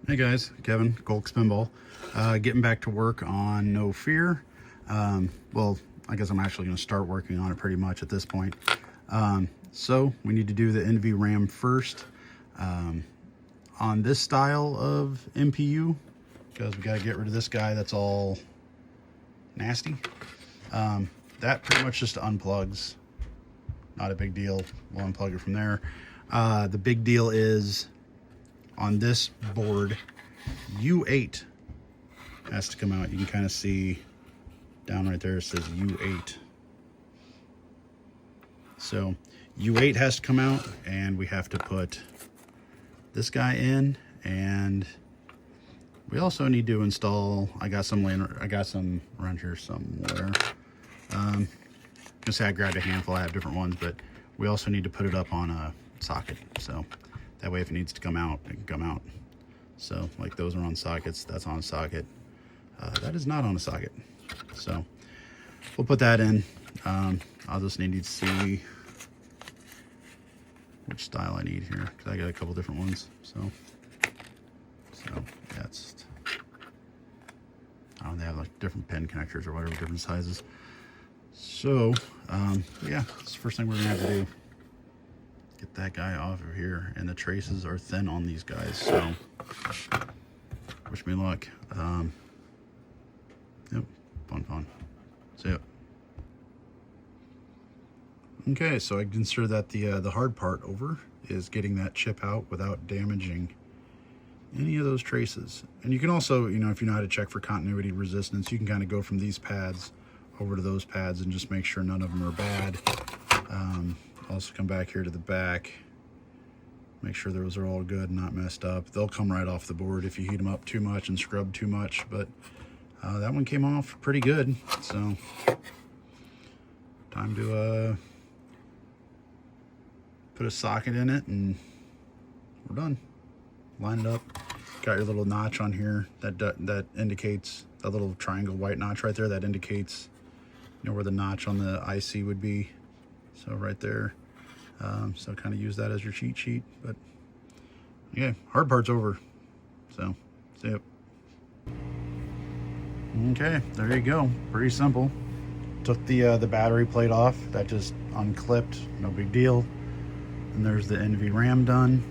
Hey guys, Kevin, Golk Spinball. Getting back to work on No Fear. Well, I guess I'm actually going to start working on it pretty much at this point. So we need to do the nvram first on this style of MPU, because we got to get rid of this guy that's all nasty. That pretty much just unplugs. Not a big deal. We'll unplug it from there. The big deal is on this board, U8 has to come out. You can kind of see down right there, it says U8. So U8 has to come out, and we have to put this guy in, and we also need to install, I got some around here somewhere. I'm gonna say I grabbed a handful, I have different ones, but we also need to put it up on a socket, so that way if it needs to come out, it can come out. So like those are on sockets, that's on a socket. That is not on a socket. So we'll put that in. I'll just need to see which style I need here, because I got a couple different ones. So yeah, it's, I don't know, they have like different pin connectors or whatever, different sizes. So yeah, that's the first thing we're gonna have to do. Get that guy off of here, and the traces are thin on these guys, so wish me luck. Yep, fun. See ya. Okay, so I consider that the hard part over is getting that chip out without damaging any of those traces. And you can also, you know, if you know how to check for continuity resistance, you can kind of go from these pads over to those pads and just make sure none of them are bad. Also come back here to the back, make sure those are all good and not messed up. They'll come right off the board if you heat them up too much and scrub too much, but that one came off pretty good. So time to put a socket in it, and we're done. Line it up. Got your little notch on here that indicates, that little triangle white notch right there, that indicates, you know, where the notch on the IC would be. So right there. So kind of use that as your cheat sheet. But yeah, hard part's over. So see ya. Okay, there you go. Pretty simple. Took the battery plate off. That just unclipped. No big deal. And there's the nvram done.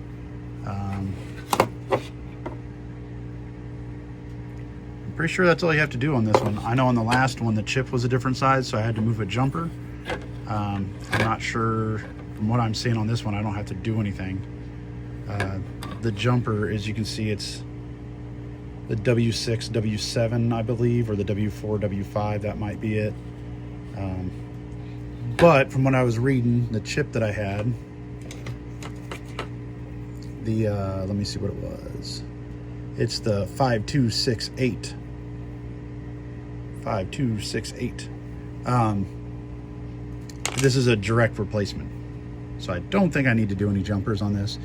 I'm pretty sure that's all you have to do on this one. I know on the last one the chip was a different size, so I had to move a jumper. I'm not sure, from what I'm seeing on this one, I don't have to do anything. The jumper, as you can see, it's the W6, W7, I believe, or the W4, W5, that might be it. But from what I was reading, the chip that I had, let me see what it was. It's the 5268. 5268. This is a direct replacement, so I don't think I need to do any jumpers on this.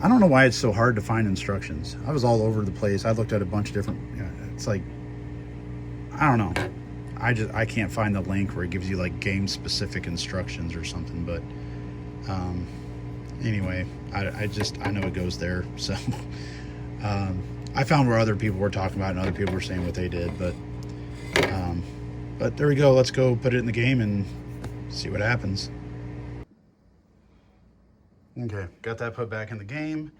I don't know why it's so hard to find instructions. I was all over the place. I looked at a bunch of different, it's like, I don't know. I can't find the link where it gives you like game specific instructions or something, but anyway, I know it goes there. So I found where other people were talking about it and other people were saying what they did, but there we go. Let's go put it in the game and see what happens. Okay, got that put back in the game.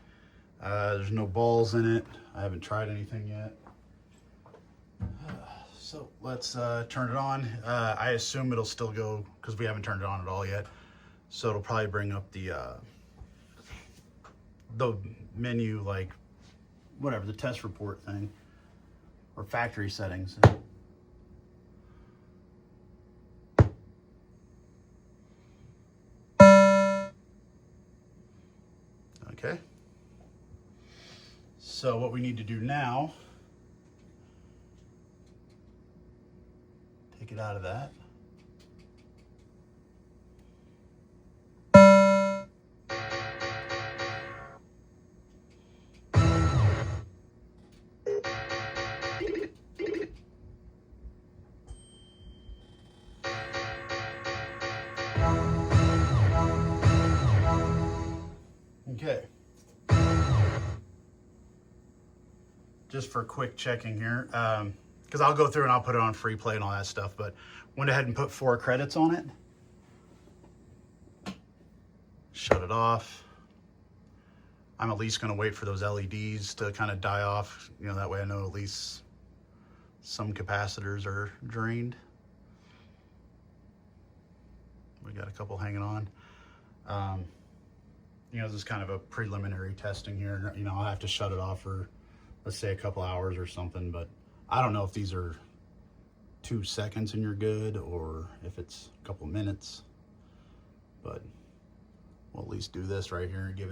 There's no balls in it. I haven't tried anything yet. So let's turn it on. I assume it'll still go, because we haven't turned it on at all yet. So it'll probably bring up the menu, like whatever, the test report thing, or factory settings. Okay. So what we need to do now, take it out of that. Okay. just for quick checking here, because I'll go through and I'll put it on free play and all that stuff, but went ahead and put 4 credits on it. Shut it off. I'm at least going to wait for those LEDs to kind of die off. You know, that way I know at least some capacitors are drained. We got a couple hanging on. You know, this is kind of a preliminary testing here. You know, I'll have to shut it off for, let's say, a couple hours or something, but I don't know if these are 2 seconds and you're good, or if it's a couple minutes, but we'll at least do this right here and give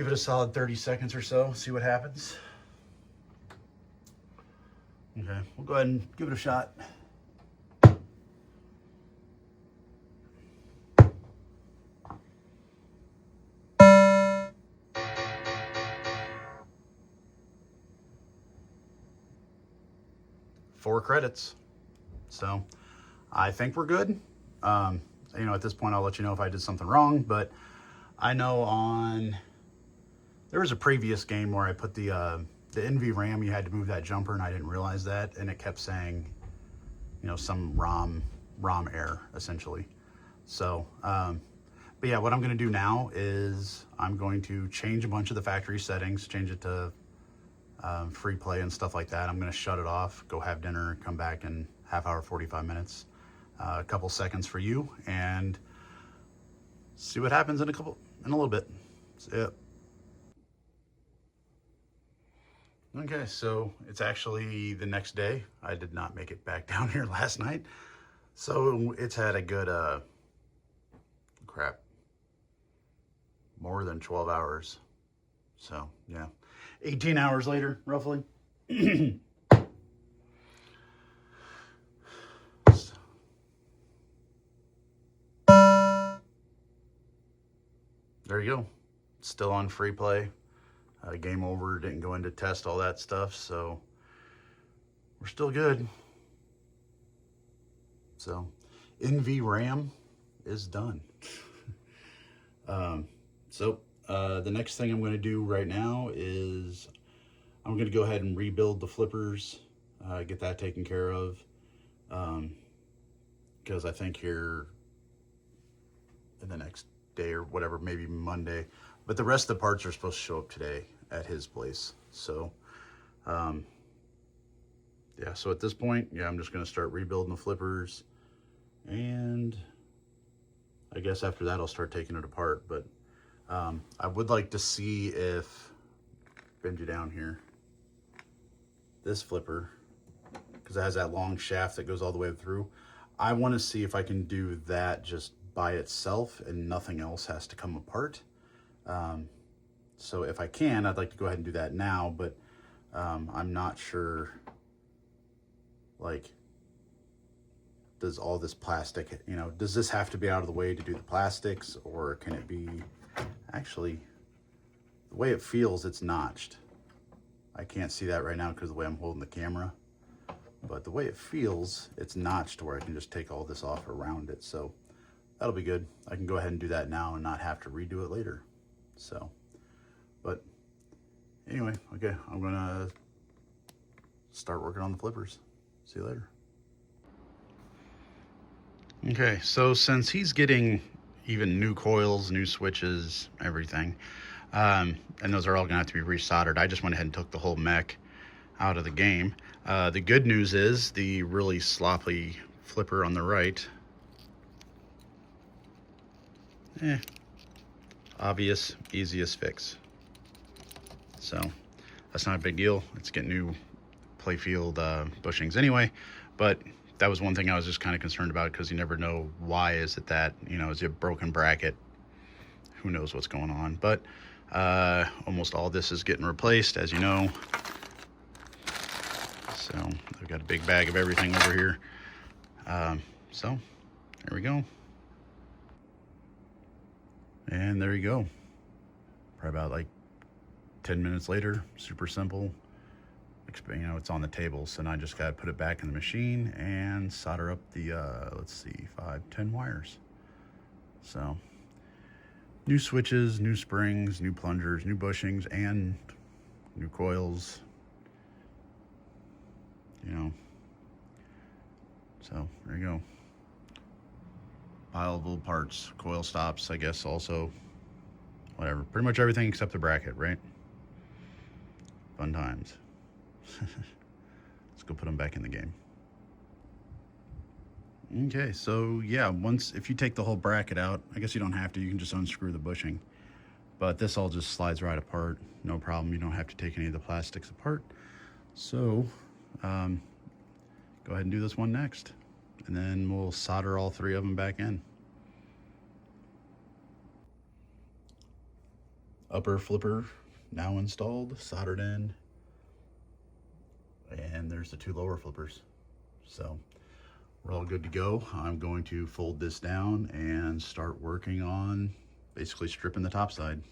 it a solid 30 seconds or so, see what happens. Okay, we'll go ahead and give it a shot. Four credits. So I think we're good. You know, at this point, I'll let you know if I did something wrong, but I know there was a previous game where I put the nvram, you had to move that jumper, and I didn't realize that, and it kept saying, you know, some ROM error, essentially. So, but yeah, what I'm gonna do now is I'm going to change a bunch of the factory settings, change it to free play and stuff like that. I'm gonna shut it off, go have dinner, come back in half hour, 45 minutes, a couple seconds for you, and see what happens in a little bit. See ya. Okay, so it's actually the next day. I did not make it back down here last night. So it's had a good, more than 12 hours. So yeah, 18 hours later, roughly. There you go. Still on free play. Game over, didn't go into test, all that stuff, so we're still good. So nvram is done. The next thing I'm going to do right now is I'm going to go ahead and rebuild the flippers, get that taken care of, because I think here in the next day or whatever, maybe Monday, but the rest of the parts are supposed to show up today at his place. So yeah, so at this point, yeah, I'm just going to start rebuilding the flippers, and I guess after that I'll start taking it apart. But I would like to see if, bend you down here, this flipper, because it has that long shaft that goes all the way through, I want to see if I can do that just by itself and nothing else has to come apart. So if I can, I'd like to go ahead and do that now, but I'm not sure, like, does all this plastic, you know, does this have to be out of the way to do the plastics, or can it be, actually, the way it feels, it's notched. I can't see that right now because of the way I'm holding the camera, but the way it feels, it's notched where I can just take all this off around it. So that'll be good. I can go ahead and do that now and not have to redo it later. So, but anyway, okay, I'm gonna start working on the flippers. See you later. Okay, so since he's getting even new coils, new switches, everything, and those are all gonna have to be resoldered, I just went ahead and took the whole mech out of the game. The good news is the really sloppy flipper on the right, obvious, easiest fix. So that's not a big deal. It's getting new playfield bushings anyway, but that was one thing I was just kind of concerned about, because you never know, why is it that, you know, is it a broken bracket? Who knows what's going on? But almost all this is getting replaced, as you know. So I've got a big bag of everything over here. So there we go. And there you go. Probably about like 10 minutes later, super simple. You know, it's on the table, so now I just gotta put it back in the machine and solder up the, let's see, 10 wires. So, new switches, new springs, new plungers, new bushings, and new coils, you know. So there you go. Pile of old parts, coil stops, I guess, also. Whatever, pretty much everything except the bracket, right? Fun times. Let's go put them back in the game. Okay, so yeah, if you take the whole bracket out, I guess you don't have to, you can just unscrew the bushing. But this all just slides right apart, no problem. You don't have to take any of the plastics apart. So go ahead and do this one next, and then we'll solder all 3 of them back in. Upper flipper now installed, soldered in, and there's the 2 lower flippers. So we're all good to go. I'm going to fold this down and start working on basically stripping the top side.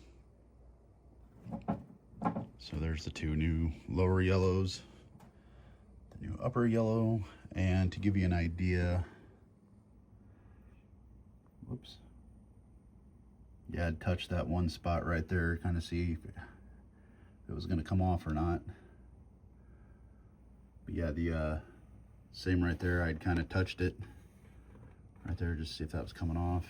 So there's the 2 new lower yellows, the new upper yellow, and to give you an idea, whoops, yeah, I'd touch that one spot right there, kind of see if it was going to come off or not. But yeah, the same right there, I'd kind of touched it right there just to see if that was coming off.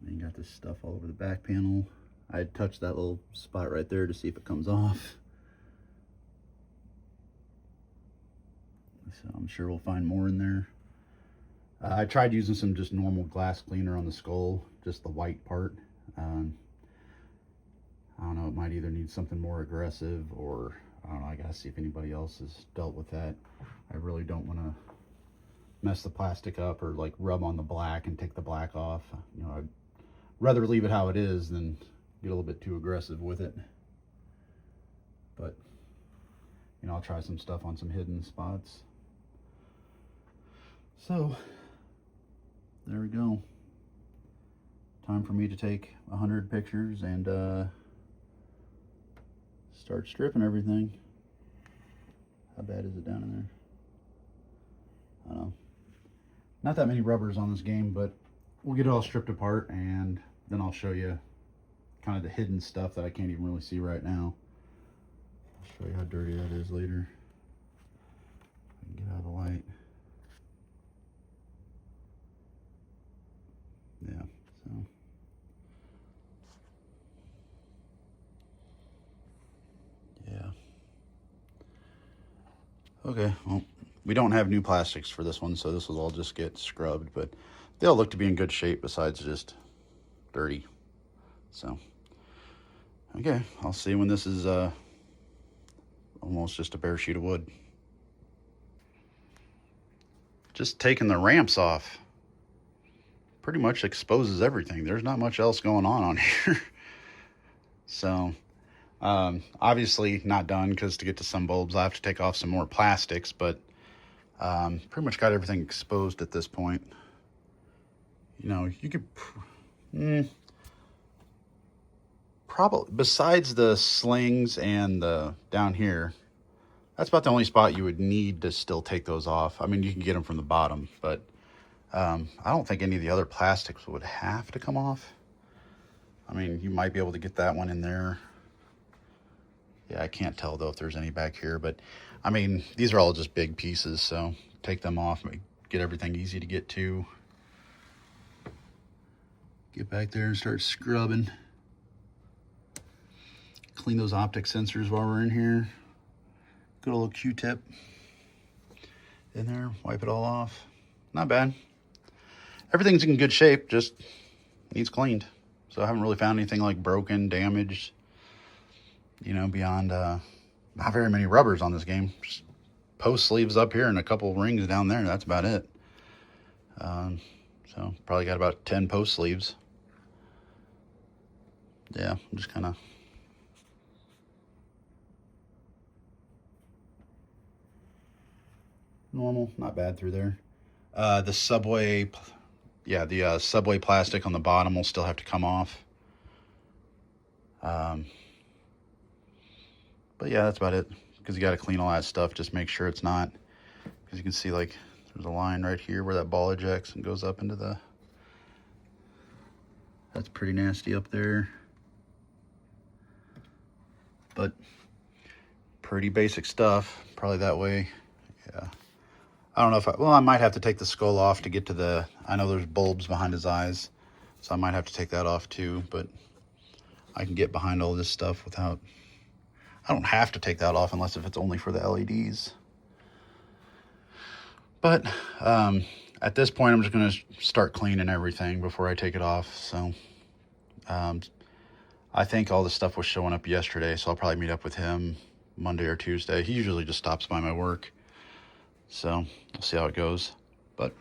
And then you got this stuff all over the back panel. I'd touch that little spot right there to see if it comes off. So I'm sure we'll find more in there. I tried using some just normal glass cleaner on the skull, just the white part. I don't know, it might either need something more aggressive, or I don't know, I gotta see if anybody else has dealt with that. I really don't want to mess the plastic up or like rub on the black and take the black off. You know, I'd rather leave it how it is than get a little bit too aggressive with it. But you know, I'll try some stuff on some hidden spots. So there we go. Time for me to take 100 pictures and start stripping everything. How bad is it down in there? I don't know. Not that many rubbers on this game, but we'll get it all stripped apart, and then I'll show you kind of the hidden stuff that I can't even really see right now. I'll show you how dirty that is later. I can get out of the light. Yeah, so. Yeah. Okay, well, we don't have new plastics for this one, so this will all just get scrubbed, but they all look to be in good shape besides just dirty. So, okay, I'll see when this is almost just a bare sheet of wood. Just taking the ramps off pretty much exposes everything. There's not much else going on here. So, obviously not done, because to get to some bulbs I have to take off some more plastics, but pretty much got everything exposed at this point. You know, you could probably, besides the slings and the down here, that's about the only spot you would need to still take those off. I mean, you can get them from the bottom, but I don't think any of the other plastics would have to come off. I mean, you might be able to get that one in there. Yeah, I can't tell though if there's any back here, but I mean, these are all just big pieces, so take them off, get everything easy to get to. Get back there and start scrubbing. Clean those optic sensors while we're in here. Good old Q-tip in there, wipe it all off. Not bad. Everything's in good shape, just needs cleaned. So I haven't really found anything like broken, damaged, you know, beyond not very many rubbers on this game. Just post sleeves up here and a couple rings down there. That's about it. So probably got about 10 post sleeves. Yeah, I'm just kind of normal, not bad through there. The Subway, yeah, the Subway plastic on the bottom will still have to come off. But yeah, that's about it, because you got to clean all that stuff. Just make sure it's not, because you can see like there's a line right here where that ball ejects and goes up into the, that's pretty nasty up there. but pretty basic stuff. Probably that way. Yeah. I don't know if I might have to take the skull off to get to the, I know there's bulbs behind his eyes, so I might have to take that off too, but I can get behind all this stuff without, I don't have to take that off unless if it's only for the LEDs. But at this point, I'm just going to start cleaning everything before I take it off. So I think all the stuff was showing up yesterday, so I'll probably meet up with him Monday or Tuesday. He usually just stops by my work, so we'll see how it goes. But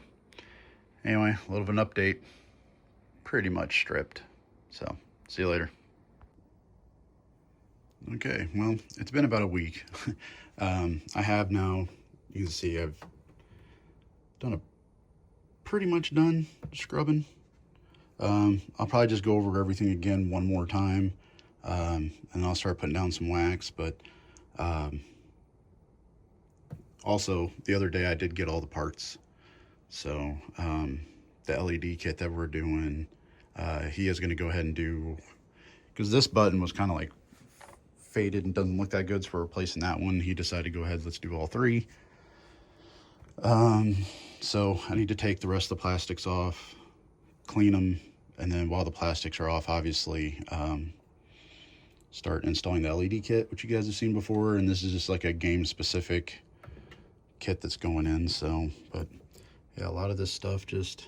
anyway, a little bit of an update. Pretty much stripped. So see you later. Okay, well, it's been about a week. I have now, you can see I've pretty much done scrubbing. I'll probably just go over everything again one more time, and I'll start putting down some wax. But also, the other day I did get all the parts. So the LED kit that we're doing, he is going to go ahead and do, because this button was kind of like faded and doesn't look that good, so we're replacing that one. He decided to go ahead, let's do all three. So I need to take the rest of the plastics off, clean them, and then while the plastics are off, obviously, start installing the LED kit, which you guys have seen before. And this is just like a game specific kit that's going in. So, but yeah, a lot of this stuff just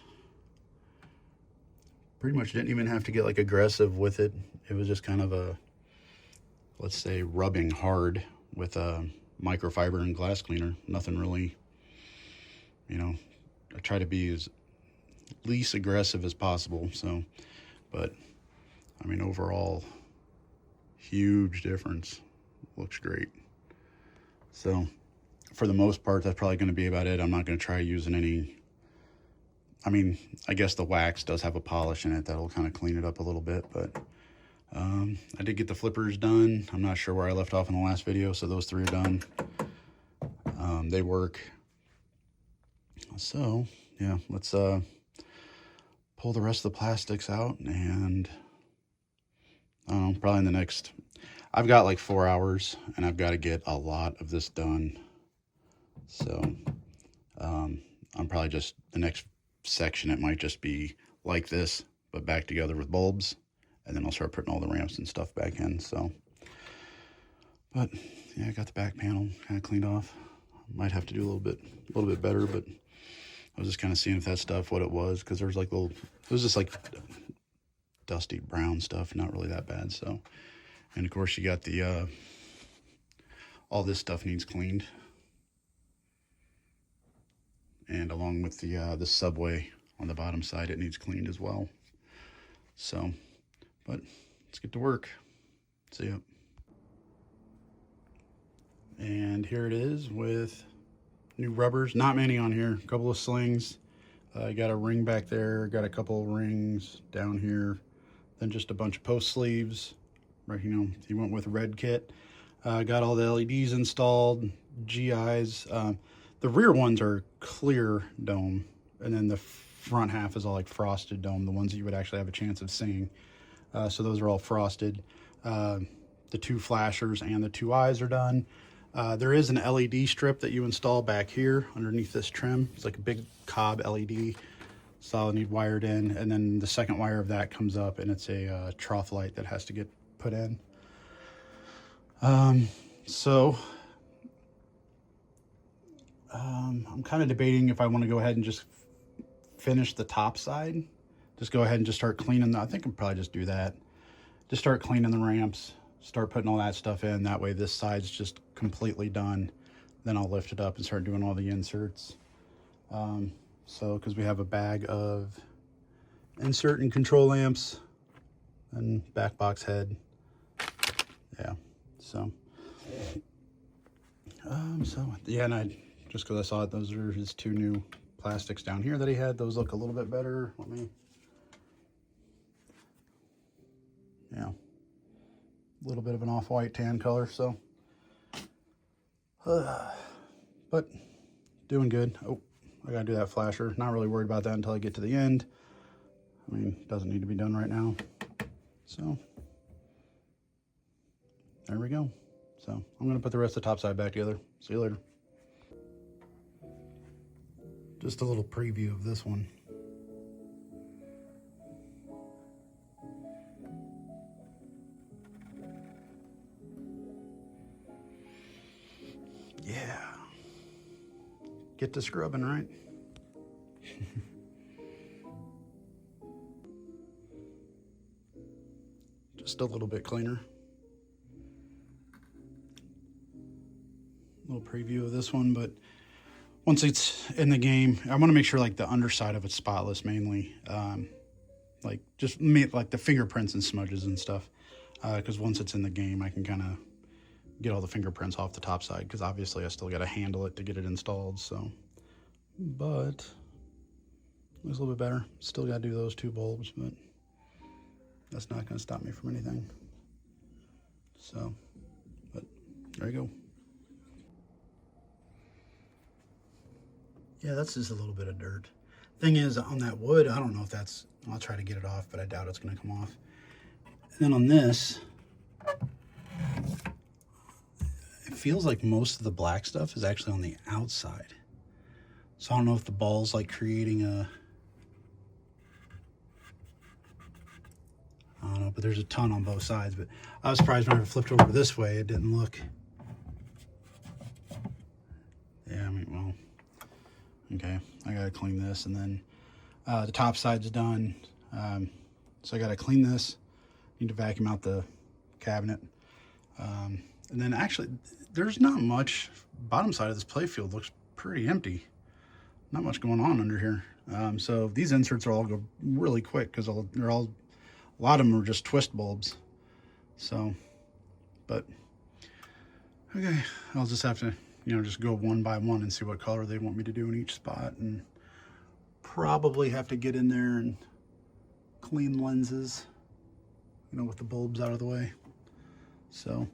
pretty much didn't even have to get like aggressive with it. It was just kind of a, let's say, rubbing hard with a microfiber and glass cleaner. Nothing really, you know, I try to be as least aggressive as possible. So, but I mean, overall, huge difference. Looks great. So for the most part, that's probably going to be about it. I'm not going to try using any, I mean, I guess the wax does have a polish in it that'll kind of clean it up a little bit, but I did get the flippers done. I'm not sure where I left off in the last video, so those three are done. They work. So yeah, let's pull the rest of the plastics out, and I don't know, probably in the next, I've got like 4 hours and I've got to get a lot of this done. So I'm probably just, the next section, it might just be like this, but back together with bulbs, and then I'll start putting all the ramps and stuff back in. So, but yeah, I got the back panel kind of cleaned off. Might have to do a little bit better, but I was just kind of seeing if that stuff, what it was, because there was like little, it was just like dusty brown stuff, not really that bad. So, and of course you got the, all this stuff needs cleaned. And along with the subway on the bottom side, it needs cleaned as well. So, but let's get to work. See ya. And here it is with new rubbers. Not many on here. A couple of slings. I got a ring back there. Got a couple of rings down here. Then just a bunch of post sleeves. Right, you know, he went with red kit. Got all the LEDs installed. GIs. The rear ones are clear dome, and then the front half is all like frosted dome, the ones that you would actually have a chance of seeing. So those are all frosted. The two flashers and the two eyes are done. There is an LED strip that you install back here underneath this trim. It's like a big cob LED, solid need wired in, and then the second wire of that comes up, and it's a trough light that has to get put in. I'm kind of debating if I want to go ahead and just finish the top side. Just go ahead and just start cleaning. I think I'll probably just do that. Just start cleaning the ramps, start putting all that stuff in. That way this side's just completely done. Then I'll lift it up and start doing all the inserts. So, because we have a bag of insert and control lamps and back box head. Yeah, so yeah, and just because I saw it, those are his two new plastics down here that he had. Those look a little bit better. Let me, yeah, a little bit of an off-white tan color. So, but doing good. Oh, I gotta do that flasher. Not really worried about that until I get to the end. I mean, doesn't need to be done right now. So there we go. So I'm going to put the rest of the top side back together. See you later. Just a little preview of this one. Yeah. Get to scrubbing, right? Just a little bit cleaner. Little preview of this one, but once it's in the game, I want to make sure like the underside of it's spotless mainly. Like just like the fingerprints and smudges and stuff. Because once it's in the game, I can kind of get all the fingerprints off the top side, because obviously I still got to handle it to get it installed. So, but looks a little bit better. Still got to do those 2 bulbs, but that's not going to stop me from anything. So, but there you go. Yeah, that's just a little bit of dirt. Thing is, on that wood, I don't know if that's, I'll try to get it off, but I doubt it's going to come off. And then on this, it feels like most of the black stuff is actually on the outside. So I don't know if the ball's like creating a, I don't know, but there's a ton on both sides. But I was surprised when I flipped over this way, it didn't look. Yeah, I mean, well, okay, I gotta clean this, and then the top side's done. So I gotta clean this. Need to vacuum out the cabinet. And then actually, there's not much. Bottom side of this playfield looks pretty empty. Not much going on under here. So these inserts are all go really quick, because they're all, a lot of them are just twist bulbs. So, but okay, I'll just have to, you know, just go one by one and see what color they want me to do in each spot, and probably have to get in there and clean lenses, you know, with the bulbs out of the way. So,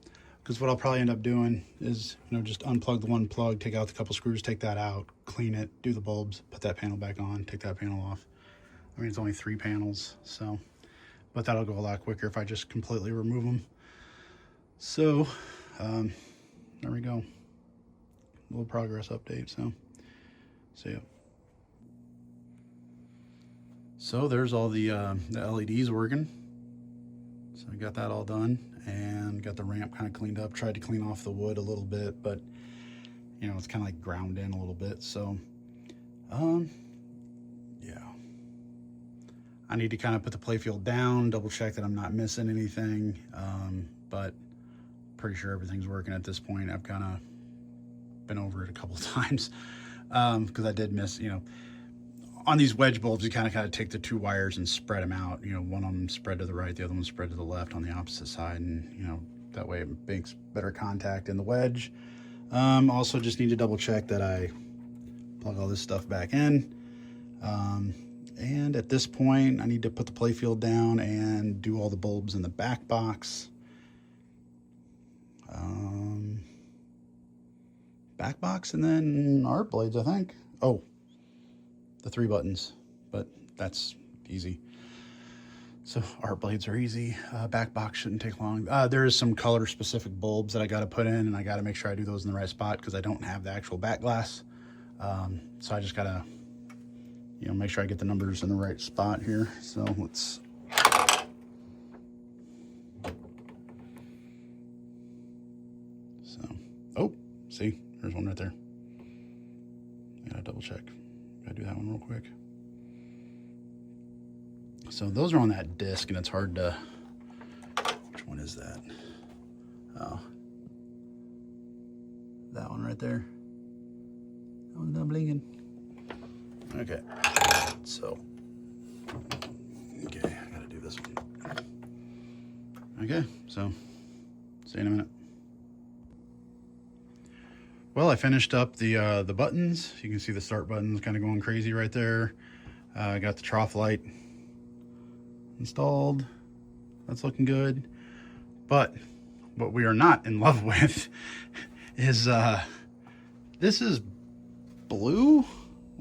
because what I'll probably end up doing is, you know, just unplug the one plug, take out the couple screws, take that out, clean it, do the bulbs, put that panel back on, take that panel off. I mean, it's only 3 panels, so, but that'll go a lot quicker if I just completely remove them. So, there we go. A little progress update, so, see ya. So there's all the LEDs working. So I got that all done, and got the ramp kind of cleaned up. Tried to clean off the wood a little bit, but you know, it's kind of like ground in a little bit. So, yeah. I need to kind of put the playfield down, double check that I'm not missing anything. But pretty sure everything's working at this point. I've kind of been over it a couple of times, because I did miss, you know, on these wedge bulbs, you kind of take the 2 wires and spread them out. You know, one of them spread to the right, the other one spread to the left on the opposite side, and you know, that way it makes better contact in the wedge. Also just need to double check that I plug all this stuff back in. And at this point, I need to put the playfield down and do all the bulbs in the back box. Back box, and then art blades, I think. Oh, the 3 buttons, but that's easy. So art blades are easy. Back box shouldn't take long. There is some color specific bulbs that I got to put in, and I got to make sure I do those in the right spot, because I don't have the actual back glass. So I just got to, you know, make sure I get the numbers in the right spot here. So let's, so, oh, see, there's one right there. I gotta double check. Gotta do that one real quick. So those are on that disc, and it's hard to, which one is that? Oh, that one right there. That one's not blinking. Okay, so, okay, I gotta do this one. Okay, so, see you in a minute. Well, I finished up the buttons. You can see the start buttons kind of going crazy right there. I got the trough light installed. That's looking good. But what we are not in love with is this is blue.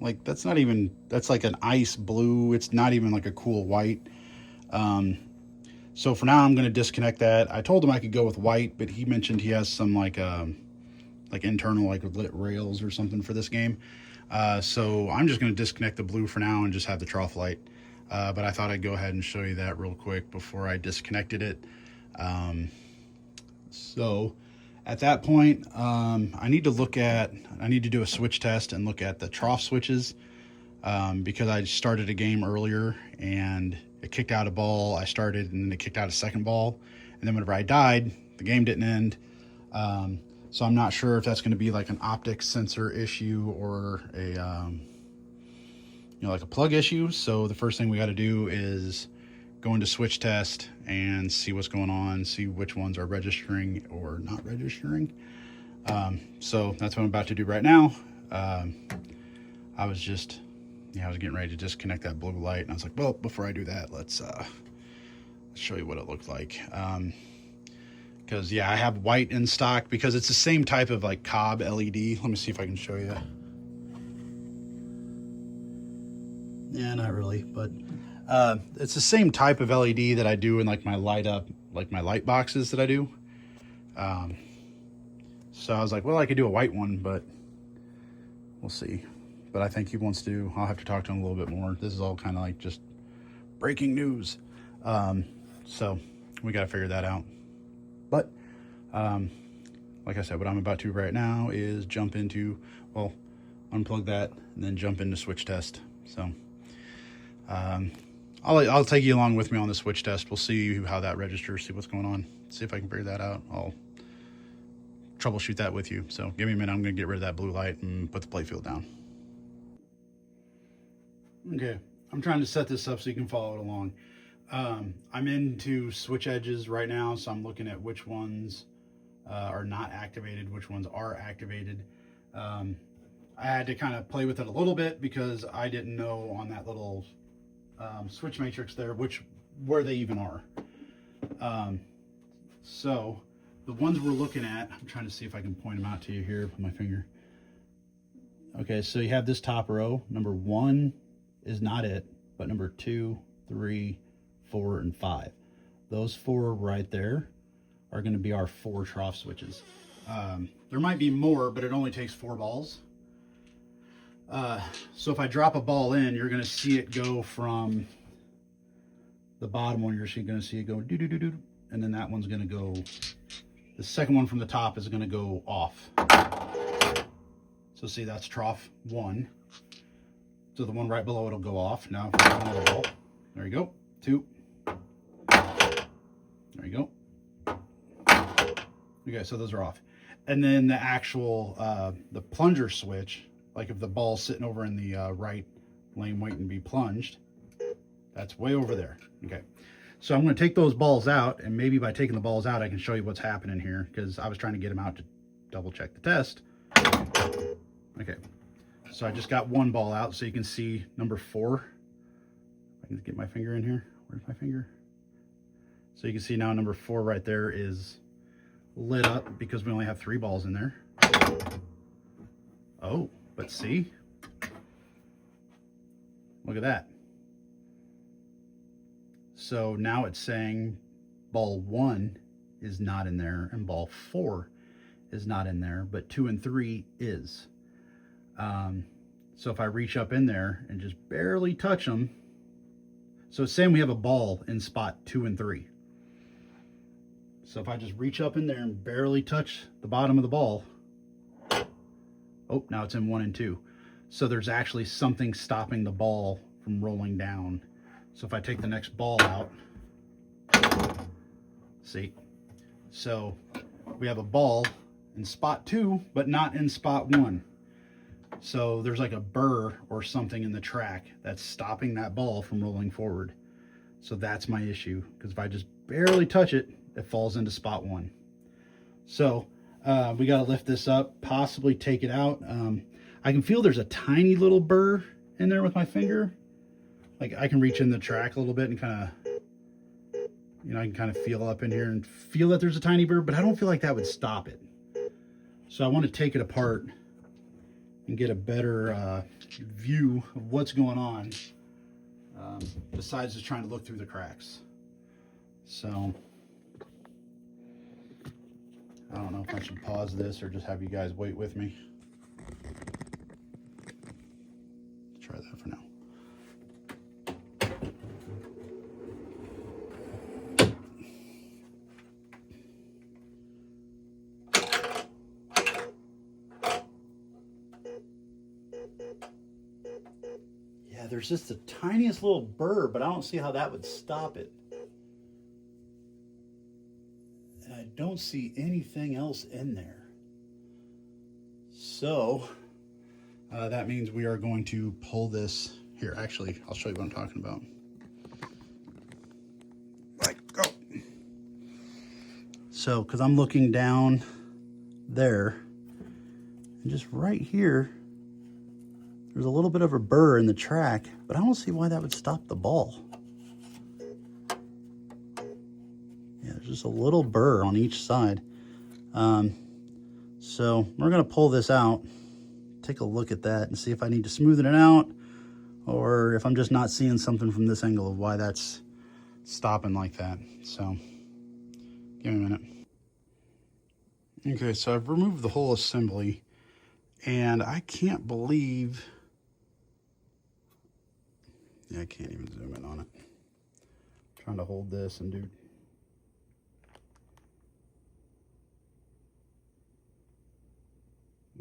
Like, that's not even, that's like an ice blue. It's not even like a cool white. So So for now, I'm going to disconnect that. I told him I could go with white, but he mentioned he has some like internal like lit rails or something for this game. So I'm just going to disconnect the blue for now and just have the trough light. But I thought I'd go ahead and show you that real quick before I disconnected it. So at that point, I need to do a switch test and look at the trough switches, because I started a game earlier and it kicked out a ball. I started and then it kicked out a second ball. And then whenever I died, the game didn't end. So I'm not sure if that's going to be like an optic sensor issue or a, like a plug issue. So the first thing we got to do is go into switch test and see what's going on, see which ones are registering or not registering. So that's what I'm about to do right now. I was getting ready to disconnect that blue light, and I was like, well, before I do that, let's show you what it looked like. Because yeah, I have white in stock because it's the same type of like cob LED. Let me see if I can show you. Yeah, not really, but it's the same type of LED that I do in like my light boxes that I do. So I was like, well, I could do a white one, but we'll see. But I think he wants to. I'll have to talk to him a little bit more. This is all kind of like just breaking news. So we got to figure that out. But like I said, what I'm about to right now is jump into, well, unplug that and then jump into switch test. So I'll take you along with me on the switch test. We'll see how that registers, see what's going on, see if I can figure that out. I'll troubleshoot that with you. So give me a minute. I'm going to get rid of that blue light and put the playfield down. Okay, I'm trying to set this up so you can follow it along. I'm into switch edges right now, so I'm looking at which ones are not activated, which ones are activated. I had to kind of play with it a little bit because I didn't know on that little switch matrix there where they even are. So the ones we're looking at, I'm trying to see if I can point them out to you here with my finger. Okay, so you have this top row. Number 1 is not it, but number 2, 3, 4, and 5. Those 4 right there are going to be our 4 trough switches. There might be more, but it only takes 4 balls. So if I drop a ball in, you're going to see it go from the bottom one. You're going to see it go do do do do, and then that one's going to go. The second one from the top is going to go off. So see, that's trough 1. So the one right below it'll go off. Now if I have another ball, there you go. 2. There you go. Okay, so those are off. And then the actual the plunger switch, like if the ball's sitting over in the right lane waiting to be plunged, that's way over there. Okay, so I'm going to take those balls out, and maybe by taking the balls out I can show you what's happening here, because I was trying to get them out to double check the test. Okay, so I just got one ball out so you can see number 4. I can get my finger in here. Where's my finger? So you can see now number 4 right there is lit up because we only have 3 balls in there. Oh, but see? Look at that. So now it's saying ball 1 is not in there and ball 4 is not in there, but 2 and 3 is. So if I reach up in there and just barely touch them, so it's saying we have a ball in spot 2 and 3. So if I just reach up in there and barely touch the bottom of the ball, oh, now it's in 1 and 2. So there's actually something stopping the ball from rolling down. So if I take the next ball out, see, so we have a ball in spot 2, but not in spot 1. So there's like a burr or something in the track that's stopping that ball from rolling forward. So that's my issue, because if I just barely touch it, it falls into spot 1. So we got to lift this up, possibly take it out. I can feel there's a tiny little burr in there with my finger. Like I can reach in the track a little bit and kind of, I can kind of feel up in here and feel that there's a tiny burr, but I don't feel like that would stop it. So I want to take it apart and get a better view of what's going on, besides just trying to look through the cracks. So I don't know if I should pause this or just have you guys wait with me. Try that for now. Yeah, there's just the tiniest little burr, but I don't see how that would stop it. And I don't see anything else in there. So that means we are going to pull this. Here, actually, I'll show you what I'm talking about. Like, go. So, because I'm looking down there, and just right here, there's a little bit of a burr in the track, but I don't see why that would stop the ball. Yeah, there's just a little burr on each side. So we're gonna pull this out, take a look at that and see if I need to smoothen it out or if I'm just not seeing something from this angle of why that's stopping like that. So give me a minute. Okay, so I've removed the whole assembly and I can't believe, yeah, I can't even zoom in on it. I'm trying to hold this and do,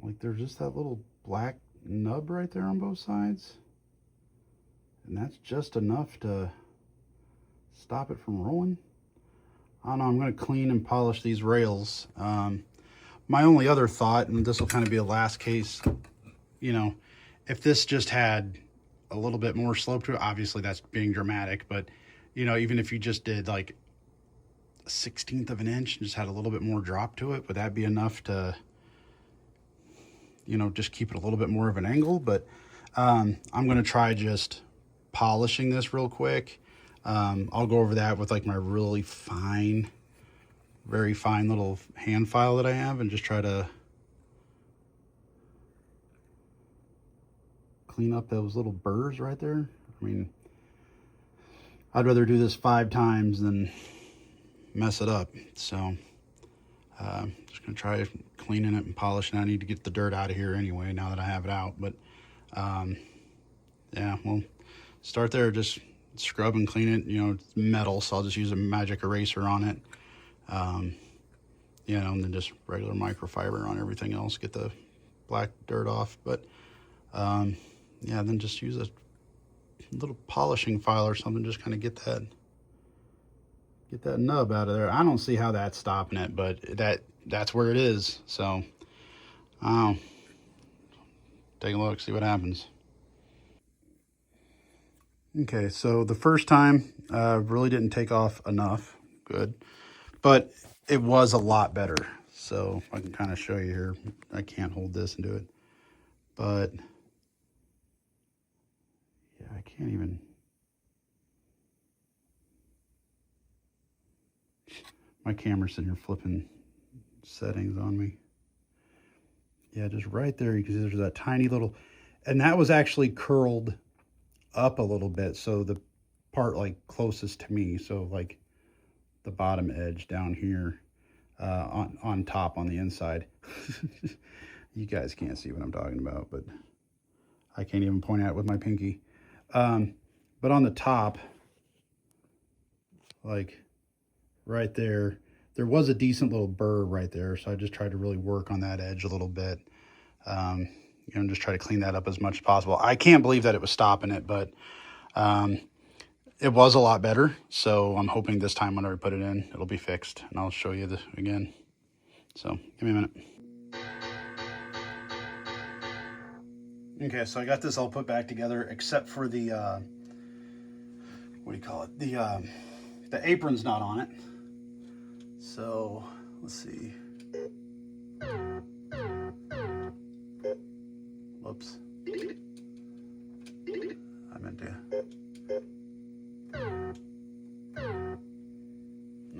like there's just that little black nub right there on both sides. And that's just enough to stop it from rolling. I don't know, I'm gonna clean and polish these rails. My only other thought, and this will kind of be a last case, you know, if this just had a little bit more slope to it, obviously that's being dramatic, but you know, even if you just did like 1/16 of an inch and just had a little bit more drop to it, would that be enough to, you know, just keep it a little bit more of an angle? But I'm gonna try just polishing this real quick. I'll go over that with like my really fine, very fine little hand file that I have and just try to clean up those little burrs right there. I mean, I'd rather do this 5 times than mess it up. So just gonna try cleaning it and polishing it. I need to get the dirt out of here anyway now that I have it out. But yeah, we'll start there, just scrub and clean it. You know, it's metal, so I'll just use a magic eraser on it. You know, and then just regular microfiber on everything else, get the black dirt off. But yeah, then just use a little polishing file or something, just kind of get that nub out of there. I don't see how that's stopping it, but that's where it is. So I don't know. Take a look, see what happens. Okay, so the first time really didn't take off enough. Good. But it was a lot better. So I can kind of show you here. I can't hold this and do it. But yeah, I can't even. My camera's sitting here flipping settings on me. Yeah, just right there, you can see there's that tiny little, and that was actually curled up a little bit. So the part like closest to me, so like the bottom edge down here on top on the inside. You guys can't see what I'm talking about, but I can't even point at it with my pinky. But on the top, like right there, there was a decent little burr right there. So I just tried to really work on that edge a little bit. You know, just try to clean that up as much as possible. I can't believe that it was stopping it, but it was a lot better. So I'm hoping this time when I put it in, it'll be fixed, and I'll show you this again. So give me a minute. Okay, so I got this all put back together except for the, what do you call it? The apron's not on it. So let's see. Whoops. I meant to.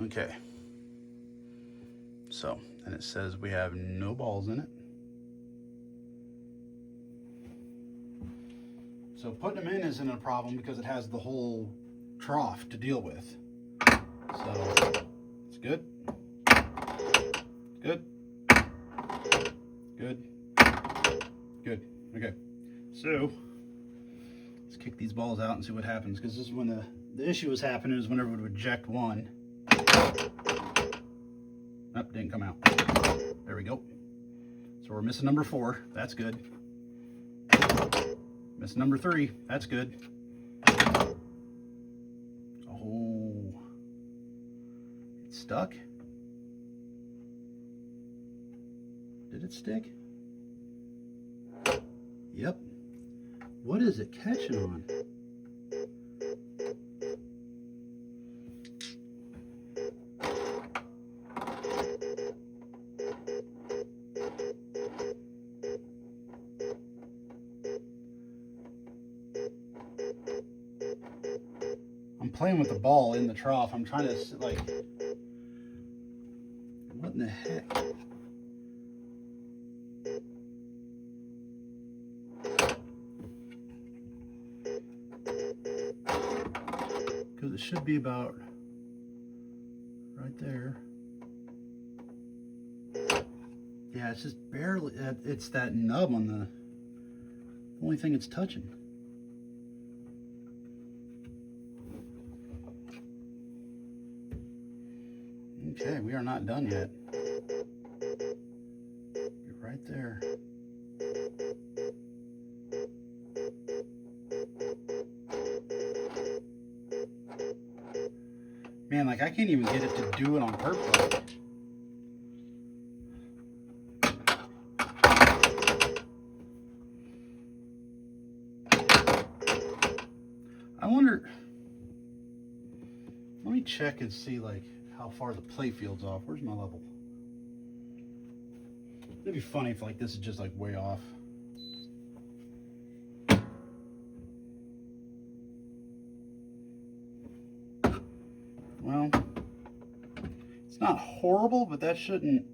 Okay. So, and it says we have no balls in it. So putting them in isn't a problem because it has the whole trough to deal with. So it's good. Good. Good. Good. Okay. So let's kick these balls out and see what happens, because this is when the issue was happening, is whenever it would eject one. Oh, didn't come out. There we go. So we're missing number 4. That's good. Missing number 3. That's good. Oh, it's stuck. Did it stick? Yep. What is it catching on? I'm playing with the ball in the trough. I'm trying to, like, what in the heck? Because it should be about right there. Yeah, it's just barely, it's that nub on the only thing it's touching. Okay, we are not done yet. You're right there. Man, like, I can't even get it to do it on purpose. I wonder, let me check and see, like, how far the play field's off. Where's my level? It'd be funny if, like, this is just, like, way off. Well, it's not horrible, but that shouldn't.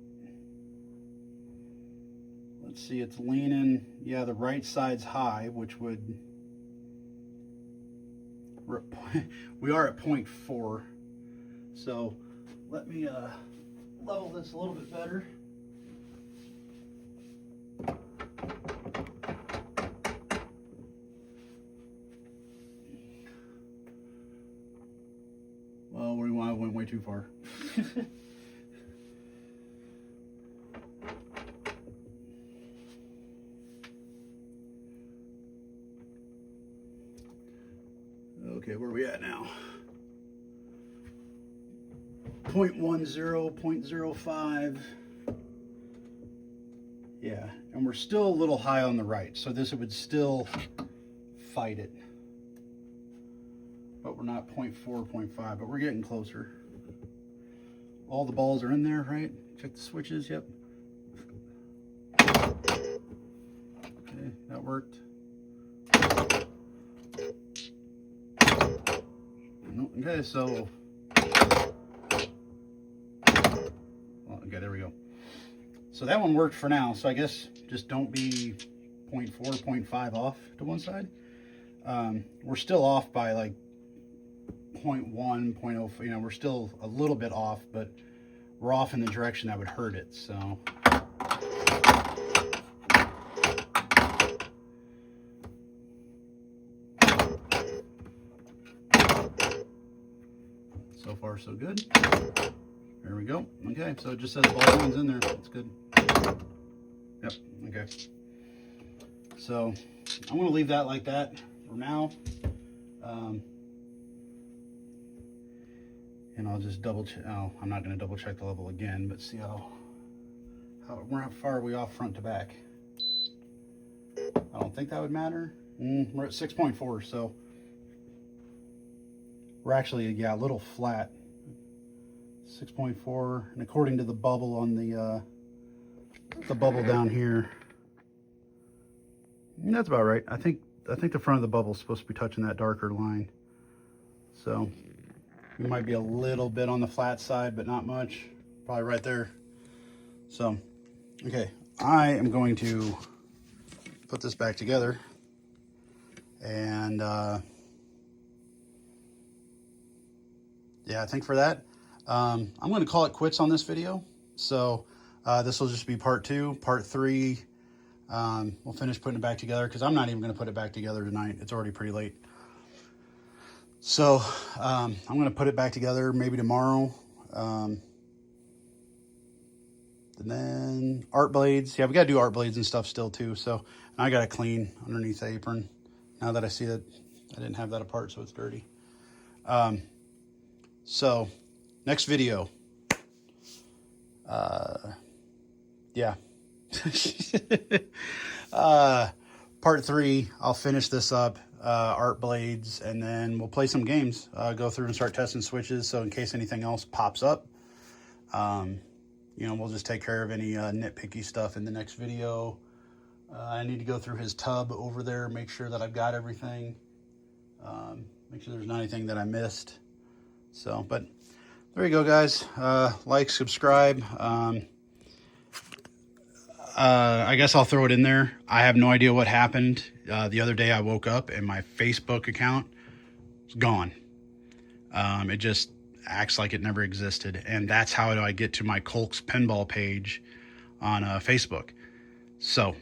Let's see, it's leaning. Yeah, the right side's high, which would. We are at 0.4. So let me level this a little bit better. Well, I went way too far. Okay, where are we at now? 0.10, 0.05. Yeah, and we're still a little high on the right, so this would still fight it. But we're not 0.4, 0.5, but we're getting closer. All the balls are in there, right? Check the switches, yep. Okay, that worked. Okay, so, well, okay, there we go. So that one worked for now. So I guess just don't be 0.4, 0.5 off to one side. We're still off by like 0.1, 0.0, you know, we're still a little bit off, but we're off in the direction that would hurt it, so. So far, so good. There we go. Okay, so it just says ball one's in there. That's good. Yep, okay. So I'm going to leave that like that for now. And I'll just double check. Oh, I'm not going to double check the level again, but see how far are we off front to back. I don't think that would matter. We're at 6.4, so we're actually, yeah, a little flat. 6.4, and according to the bubble on the bubble down here, that's about right. I think the front of the bubble is supposed to be touching that darker line, so we might be a little bit on the flat side, but not much. Probably right there. So, okay, I am going to put this back together, and yeah, I think for that, I'm going to call it quits on this video. So this will just be part 2. Part 3, we'll finish putting it back together, because I'm not even going to put it back together tonight. It's already pretty late. So I'm going to put it back together maybe tomorrow. And then art blades. Yeah, we got to do art blades and stuff still too. So I got to clean underneath the apron now that I see that I didn't have that apart, so it's dirty. So next video. Yeah. Part 3, I'll finish this up, art blades, and then we'll play some games, go through and start testing switches. So in case anything else pops up, you know, we'll just take care of any nitpicky stuff in the next video. I need to go through his tub over there, make sure that I've got everything, make sure there's not anything that I missed. So, but there you go, guys. Like, subscribe. I guess I'll throw it in there. I have no idea what happened. The other day I woke up and my Facebook account was gone. It just acts like it never existed. And that's how I get to my Colks pinball page on Facebook. So,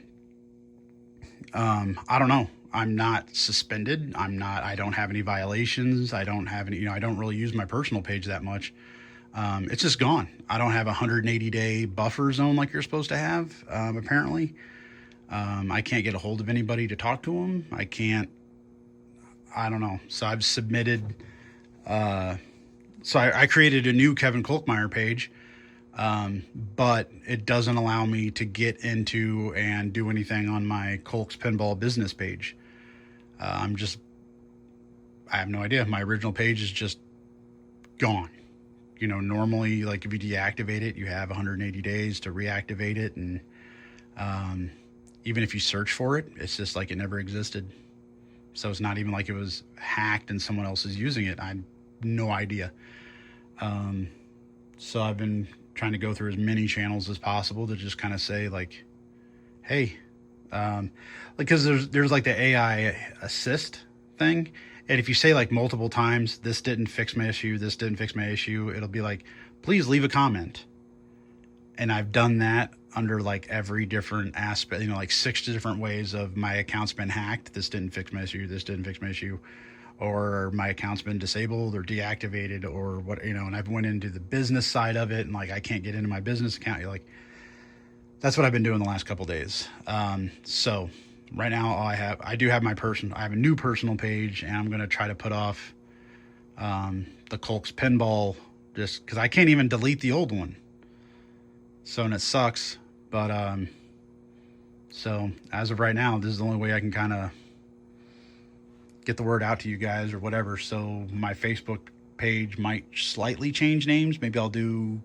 I don't know. I'm not suspended. I don't have any violations. I don't have any, you know, I don't really use my personal page that much. It's just gone. I don't have a 180-day buffer zone like you're supposed to have, apparently. I can't get a hold of anybody to talk to them. I don't know. So I've submitted, so I created a new Kevin Kolkmeyer page, but it doesn't allow me to get into and do anything on my Kolks Pinball business page. I have no idea. My original page is just gone. You know, normally, like if you deactivate it, you have 180 days to reactivate it. And even if you search for it, it's just like it never existed. So it's not even like it was hacked and someone else is using it. I have no idea. So I've been trying to go through as many channels as possible to just kind of say like, hey, because there's like the AI assist thing. And if you say like multiple times, this didn't fix my issue, this didn't fix my issue, it'll be like, please leave a comment. And I've done that under like every different aspect, you know, like 6 different ways of my account's been hacked. This didn't fix my issue, this didn't fix my issue, or my account's been disabled or deactivated or what, you know, and I've went into the business side of it and like, I can't get into my business account. You're like, that's what I've been doing the last couple days. So right now, I have a new personal page, and I'm going to try to put off the Kolks pinball just because I can't even delete the old one. So, and it sucks. But, so as of right now, this is the only way I can kind of get the word out to you guys or whatever. So my Facebook page might slightly change names. Maybe I'll do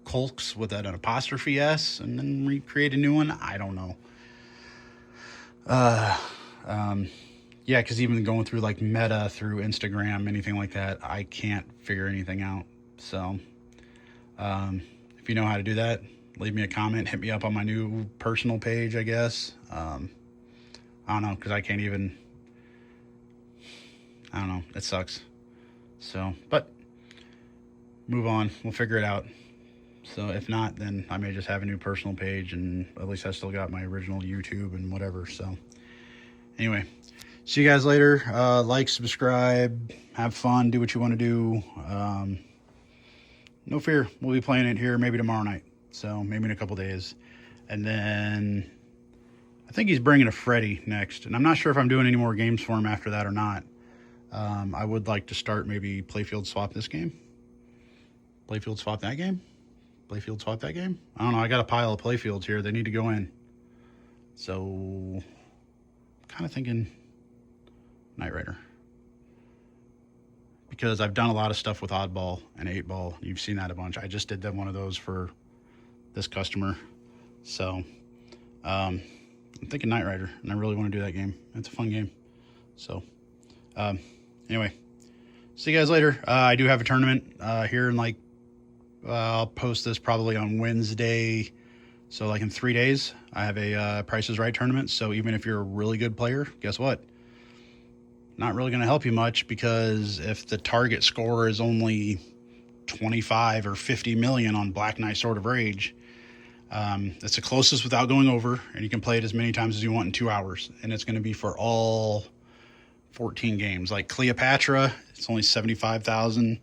Kolks with an apostrophe S and then recreate a new one. I don't know. Yeah, because even going through like Meta through Instagram, anything like that, I can't figure anything out. So, if you know how to do that, leave me a comment, hit me up on my new personal page, I guess. I don't know, because I can't even, I don't know, it sucks. So, but move on, we'll figure it out. So if not, then I may just have a new personal page, and at least I still got my original YouTube and whatever. So anyway, see you guys later. Like, subscribe, have fun, do what you want to do. No fear. We'll be playing it here maybe tomorrow night. So maybe in a couple days. And then I think he's bringing a Freddy next. And I'm not sure if I'm doing any more games for him after that or not. I would like to start maybe playfield swap this game. Playfield swap that game. Playfield swap that game? I don't know. I got a pile of playfields here. They need to go in. So, kind of thinking Knight Rider. Because I've done a lot of stuff with Oddball and 8-Ball. You've seen that a bunch. I just did one of those for this customer. So, I'm thinking Knight Rider, and I really want to do that game. It's a fun game. So, anyway, see you guys later. I do have a tournament here in like, I'll post this probably on Wednesday. So like in 3 days, I have a Price is Right tournament. So even if you're a really good player, guess what? not really going to help you much, because if the target score is only 25 or 50 million on Black Knight Sword of Rage, it's the closest without going over, and you can play it as many times as you want in 2 hours, and it's going to be for all 14 games. Like Cleopatra, it's only 75,000.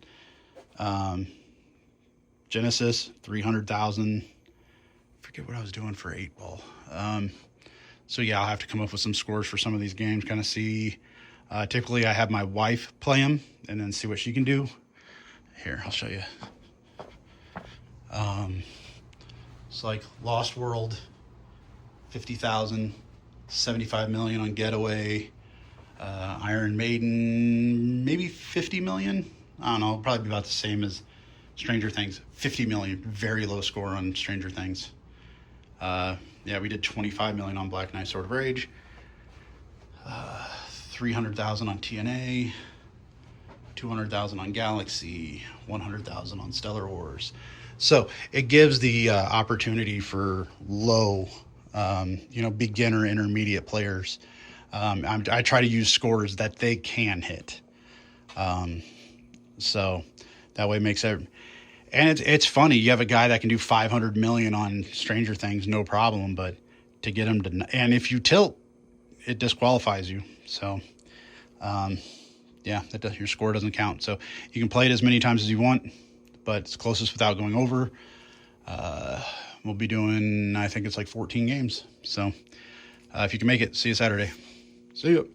Genesis, 300,000. Forget what I was doing for 8-ball. So yeah, I'll have to come up with some scores for some of these games, kind of see. Typically I have my wife play them and then see what she can do. Here, I'll show you. It's like Lost World, 50,000, 75 million on Getaway. Iron Maiden, maybe 50 million. I don't know, probably be about the same as Stranger Things. 50 million, very low score on Stranger Things. Yeah, we did 25 million on Black Knight Sword of Rage. 300,000 on TNA. 200,000 on Galaxy. 100,000 on Stellar Wars. So it gives the opportunity for low, beginner, intermediate players. I try to use scores that they can hit. So that way it makes it. And it's funny. You have a guy that can do 500 million on Stranger Things, no problem. But to get him to, and if you tilt, it disqualifies you. So, yeah, your score doesn't count. So you can play it as many times as you want, but it's closest without going over. We'll be doing, I think it's like 14 games. So if you can make it, see you Saturday. See you.